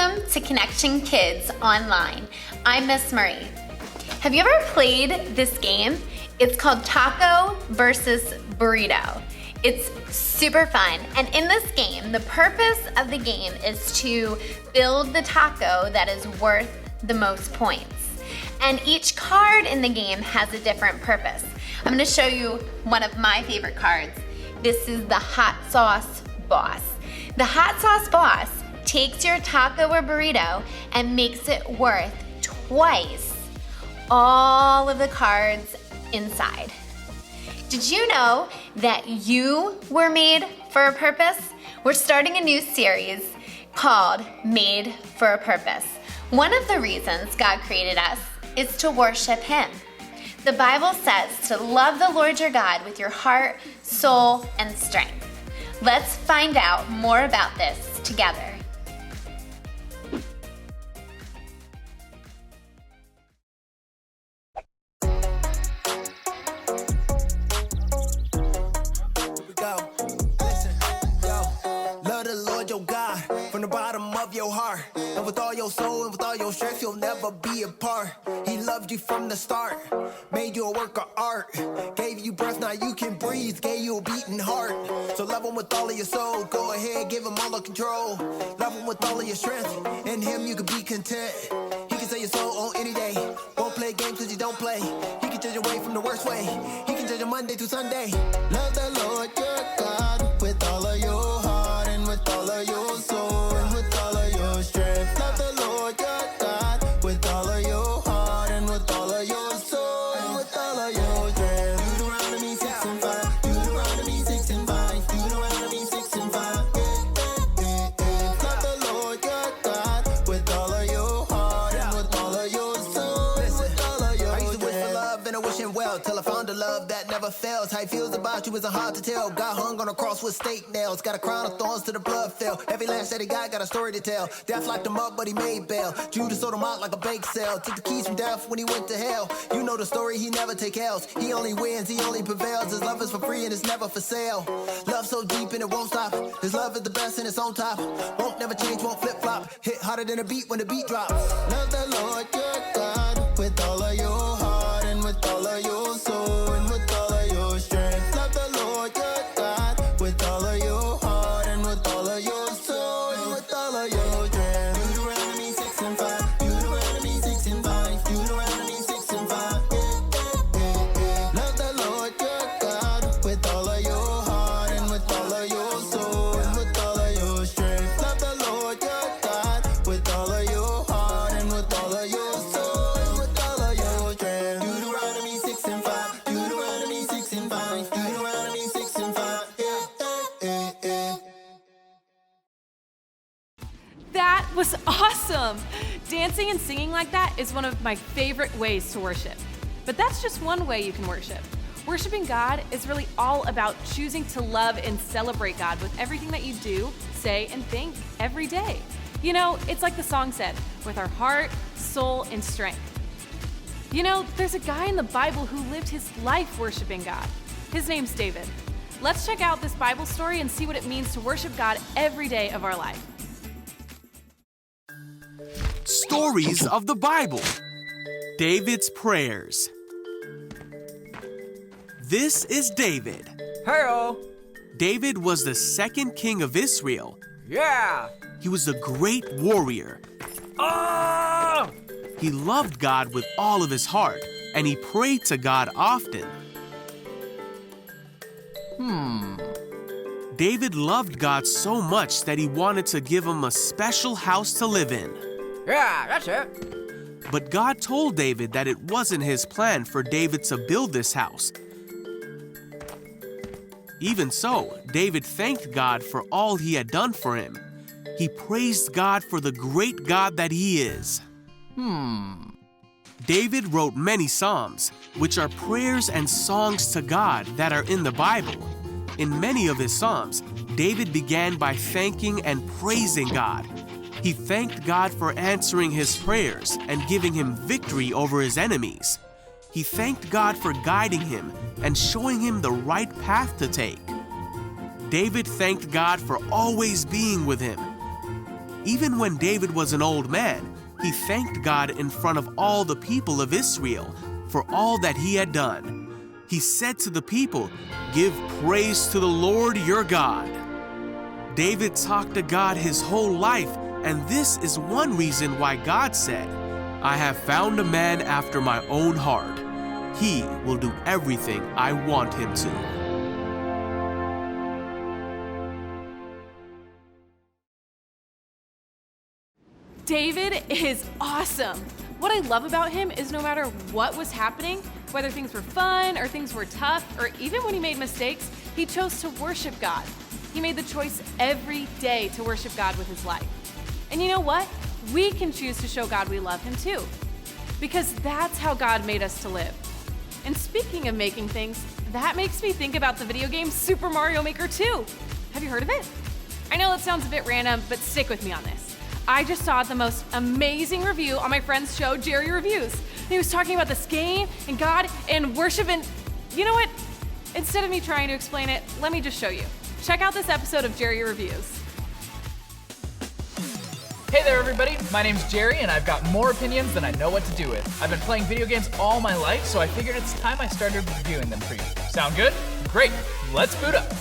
Welcome to Connection Kids Online. I'm Miss Marie. Have you ever played this game? It's called Taco versus Burrito. It's super fun, and in this game, the purpose of the game is to build the taco that is worth the most points. And each card in the game has a different purpose. I'm gonna show you one of my favorite cards. This is the Hot Sauce Boss. The Hot Sauce Boss takes your taco or burrito and makes it worth twice all of the cards inside. Did you know that you were made for a purpose? We're starting a new series called Made for a Purpose. One of the reasons God created us is to worship Him. The Bible says to love the Lord your God with your heart, soul, and strength. Let's find out more about this together. From the bottom of your heart, and with all your soul and with all your strength, you'll never be apart. He loved you from the start, made you a work of art, gave you breath, now you can breathe, gave you a beating heart. So love Him with all of your soul, go ahead, give Him all the control. Love Him with all of your strength, in Him you can be content. He can set your soul on any day, won't play games cause you don't play. He can judge your way from the worst way, He can judge your Monday through Sunday. Love the Lord your God with all of your heart and with all of your soul. Till I found a love that never fails. How He feels about you isn't hard to tell. God hung on a cross with steak nails, got a crown of thorns till the blood fell. Every last that He got a story to tell. Death locked Him up, but He made bail. Judas sold Him out like a bake sale. Took the keys from death when He went to hell. You know the story, He never take L's. He only wins, He only prevails. His love is for free and it's never for sale. Love so deep and it won't stop. His love is the best and it's on top. Won't never change, won't flip flop. Hit harder than a beat when the beat drops. Love the Lord your God with all of your heart and with all of your soul. That was awesome! Dancing and singing like that is one of my favorite ways to worship. But that's just one way you can worship. Worshiping God is really all about choosing to love and celebrate God with everything that you do, say, and think every day. You know, it's like the song said, with our heart, soul, and strength. You know, there's a guy in the Bible who lived his life worshiping God. His name's David. Let's check out this Bible story and see what it means to worship God every day of our life. Stories of the Bible. David's prayers. This is David. Hey-o. David was the second king of Israel. Yeah. He was a great warrior. Oh! He loved God with all of his heart, and he prayed to God often. David loved God so much that he wanted to give him a special house to live in. Yeah, that's it. But God told David that it wasn't his plan for David to build this house. Even so, David thanked God for all He had done for him. He praised God for the great God that He is. David wrote many psalms, which are prayers and songs to God that are in the Bible. In many of his psalms, David began by thanking and praising God. He thanked God for answering his prayers and giving him victory over his enemies. He thanked God for guiding him and showing him the right path to take. David thanked God for always being with him. Even when David was an old man, he thanked God in front of all the people of Israel for all that he had done. He said to the people, "Give praise to the Lord your God." David talked to God his whole life, and this is one reason why God said, "I have found a man after my own heart. He will do everything I want him to." David is awesome. What I love about him is no matter what was happening, whether things were fun or things were tough, or even when he made mistakes, he chose to worship God. He made the choice every day to worship God with his life. And you know what? We can choose to show God we love him too, because that's how God made us to live. And speaking of making things, that makes me think about the video game Super Mario Maker 2. Have you heard of it? I know that sounds a bit random, but stick with me on this. I just saw the most amazing review on my friend's show, Jerry Reviews. He was talking about this game and God and worship, and you know what? Instead of me trying to explain it, let me just show you. Check out this episode of Jerry Reviews. Hey there everybody, my name's Jerry and I've got more opinions than I know what to do with. I've been playing video games all my life, so I figured it's time I started reviewing them for you. Sound good? Great, let's boot up.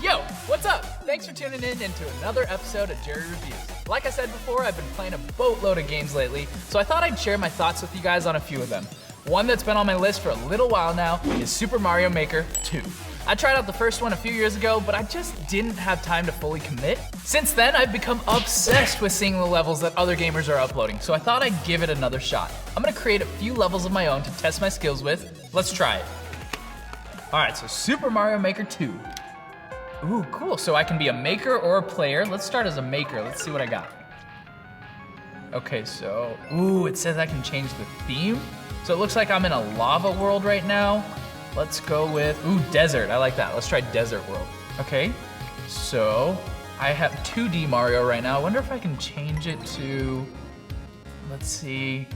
Yo, what's up? Thanks for tuning in into another episode of Jerry Reviews. Like I said before, I've been playing a boatload of games lately, so I thought I'd share my thoughts with you guys on a few of them. One that's been on my list for a little while now is Super Mario Maker 2. I tried out the first one a few years ago, but I just didn't have time to fully commit. Since then, I've become obsessed with seeing the levels that other gamers are uploading, so I thought I'd give it another shot. I'm gonna create a few levels of my own to test my skills with. Let's try it. All right, so Super Mario Maker 2. Ooh, cool, so I can be a maker or a player. Let's start as a maker, let's see what I got. Okay, so, ooh, it says I can change the theme. So it looks like I'm in a lava world right now. Let's go with, ooh, desert, I like that. Let's try desert world. Okay, so I have 2D Mario right now. I wonder if I can change it to, let's see.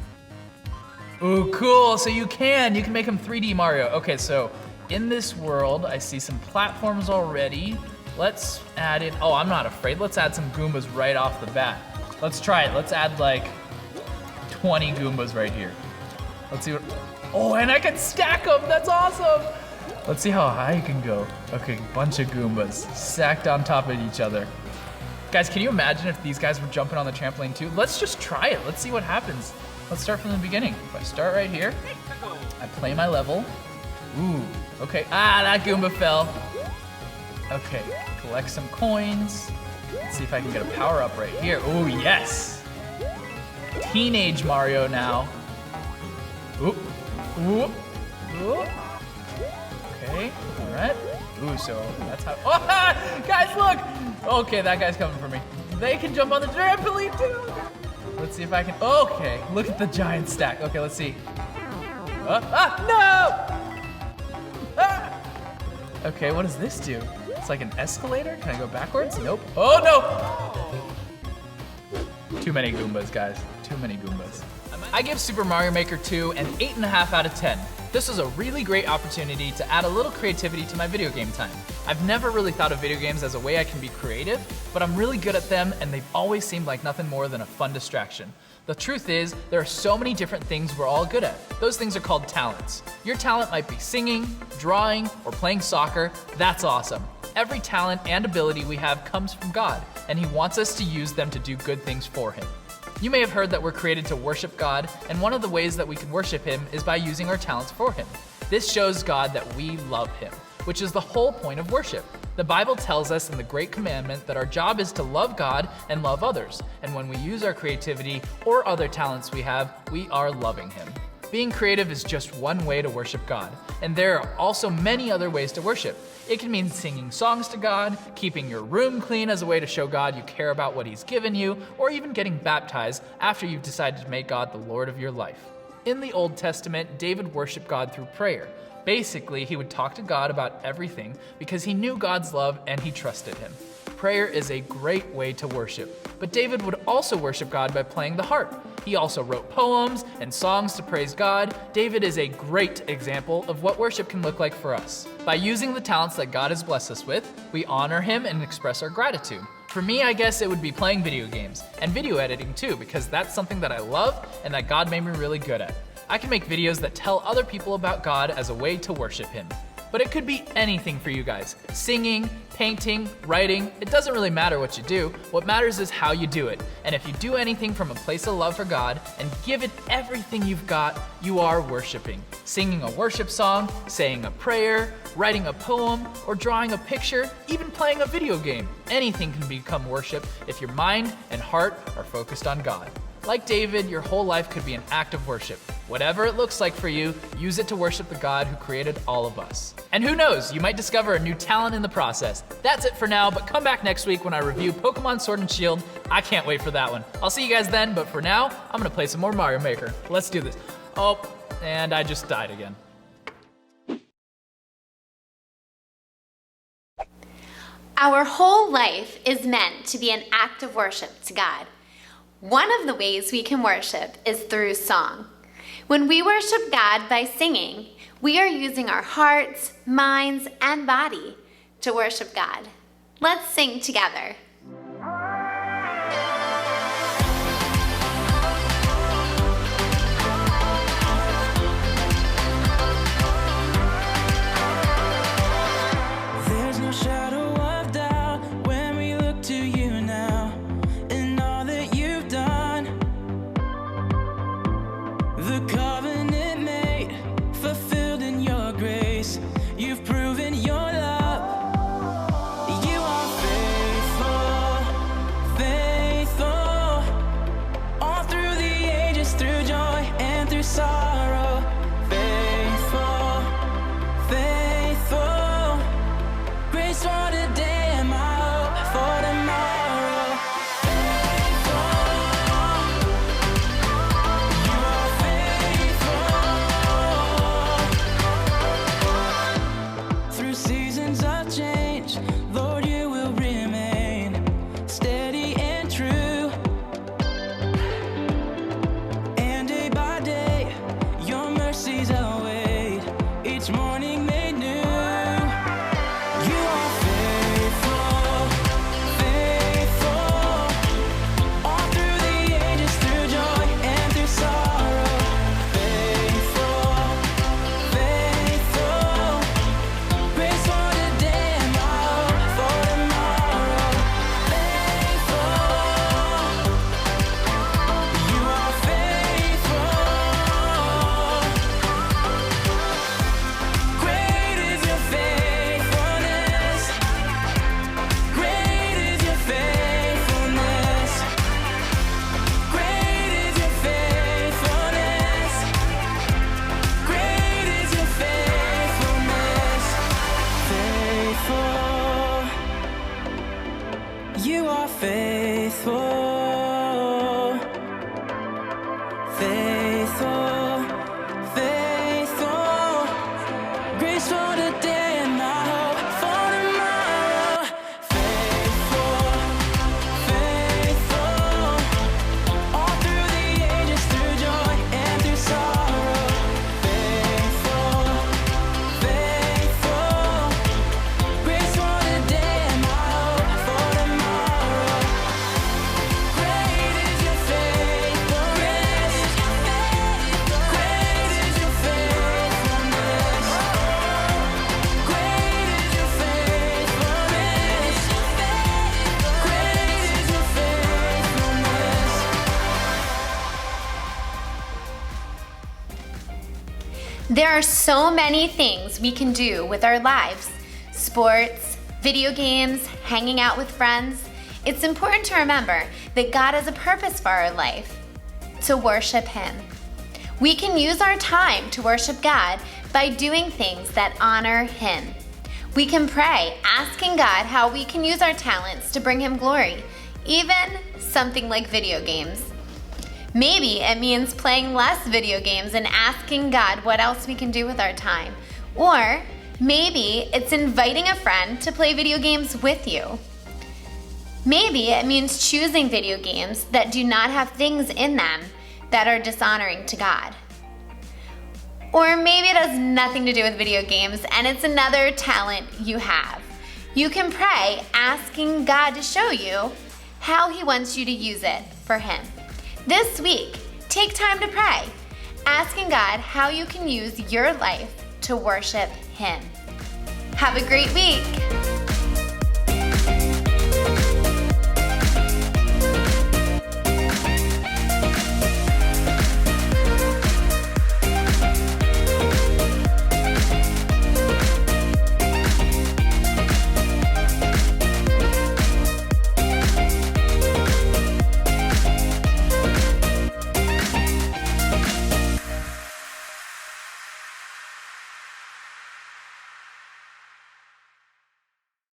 Ooh, cool, so you can make him 3D Mario. Okay, so in this world, I see some platforms already. Let's add in, oh, I'm not afraid. Let's add some Goombas right off the bat. Let's try it, let's add like 20 Goombas right here. Let's see what, oh, and I can stack them, that's awesome. Let's see how high you can go. Okay, bunch of Goombas stacked on top of each other. Guys, can you imagine if these guys were jumping on the trampoline too? Let's just try it, let's see what happens. Let's start from the beginning. If I start right here, I play my level. Ooh, okay, that Goomba fell. Okay, collect some coins. Let's see if I can get a power up right here. Ooh, yes. Teenage Mario now. Ooh, ooh, ooh. Okay, all right. Ooh, so that's how, oh, guys, look. Okay, that guy's coming for me. They can jump on the trampoline too. Let's see if I can, okay, look at the giant stack. Okay, let's see. No! Ah! Okay, what does this do? It's like an escalator? Can I go backwards? Nope. Oh no! Too many Goombas, guys. Too many Goombas. I give Super Mario Maker 2 an 8.5 out of 10. This was a really great opportunity to add a little creativity to my video game time. I've never really thought of video games as a way I can be creative, but I'm really good at them and they've always seemed like nothing more than a fun distraction. The truth is, there are so many different things we're all good at. Those things are called talents. Your talent might be singing, drawing, or playing soccer. That's awesome. Every talent and ability we have comes from God, and He wants us to use them to do good things for Him. You may have heard that we're created to worship God, and one of the ways that we can worship Him is by using our talents for Him. This shows God that we love Him, which is the whole point of worship. The Bible tells us in the Great Commandment that our job is to love God and love others, and when we use our creativity or other talents we have, we are loving Him. Being creative is just one way to worship God, and there are also many other ways to worship. It can mean singing songs to God, keeping your room clean as a way to show God you care about what He's given you, or even getting baptized after you've decided to make God the Lord of your life. In the Old Testament, David worshiped God through prayer. Basically, he would talk to God about everything because he knew God's love and he trusted Him. Prayer is a great way to worship, but David would also worship God by playing the harp. He also wrote poems and songs to praise God. David is a great example of what worship can look like for us. By using the talents that God has blessed us with, we honor him and express our gratitude. For me, I guess it would be playing video games and video editing too, because that's something that I love and that God made me really good at. I can make videos that tell other people about God as a way to worship him. But it could be anything for you guys. Singing, painting, writing, it doesn't really matter what you do. What matters is how you do it. And if you do anything from a place of love for God and give it everything you've got, you are worshiping. Singing a worship song, saying a prayer, writing a poem, or drawing a picture, even playing a video game. Anything can become worship if your mind and heart are focused on God. Like David, your whole life could be an act of worship. Whatever it looks like for you, use it to worship the God who created all of us. And who knows, you might discover a new talent in the process. That's it for now, but come back next week when I review Pokemon Sword and Shield. I can't wait for that one. I'll see you guys then, but for now, I'm gonna play some more Mario Maker. Let's do this. Oh, and I just died again. Our whole life is meant to be an act of worship to God. One of the ways we can worship is through song. When we worship God by singing, we are using our hearts, minds, and body to worship God. Let's sing together. There's no shadow of doubt when we look to you now, and all that you've done. The covenant made, fulfilled in your grace. You've proven your love. You are faithful, faithful. All through the ages, through joy and through sorrow. Faithful, faithful. Grace for today and my hope for tomorrow. Faithful, you are faithful. Through seasons of change, Lord, you will remain steady and true. And day by day, your mercies await, each morning made new. You are faithful, faithful. All through the ages, through joy and through sorrow. Faithful, faithful. Grace for today and my hope for tomorrow. Faithful, you are faithful. Great is your faithfulness. Great is your faithfulness. Great is your faithfulness. Great is your faithfulness. Faithful. You are faithful. Faithful. Faithful. Grace for today and my hope for tomorrow. Faithful, faithful. All through the ages, through joy and through sorrow. Faithful, faithful. Grace for today and my hope for tomorrow. Great is your faithfulness. Great is your faithfulness. Great is your faithfulness. Great is your faithfulness. There are so many things we can do with our lives. Sports, video games, hanging out with friends. It's important to remember that God has a purpose for our life, to worship Him. We can use our time to worship God by doing things that honor Him. We can pray, asking God how we can use our talents to bring Him glory, even something like video games. Maybe it means playing less video games and asking God what else we can do with our time. Or maybe it's inviting a friend to play video games with you. Maybe it means choosing video games that do not have things in them that are dishonoring to God. Or maybe it has nothing to do with video games and it's another talent you have. You can pray asking God to show you how He wants you to use it for Him. This week, take time to pray, asking God how you can use your life to worship Him. Have a great week.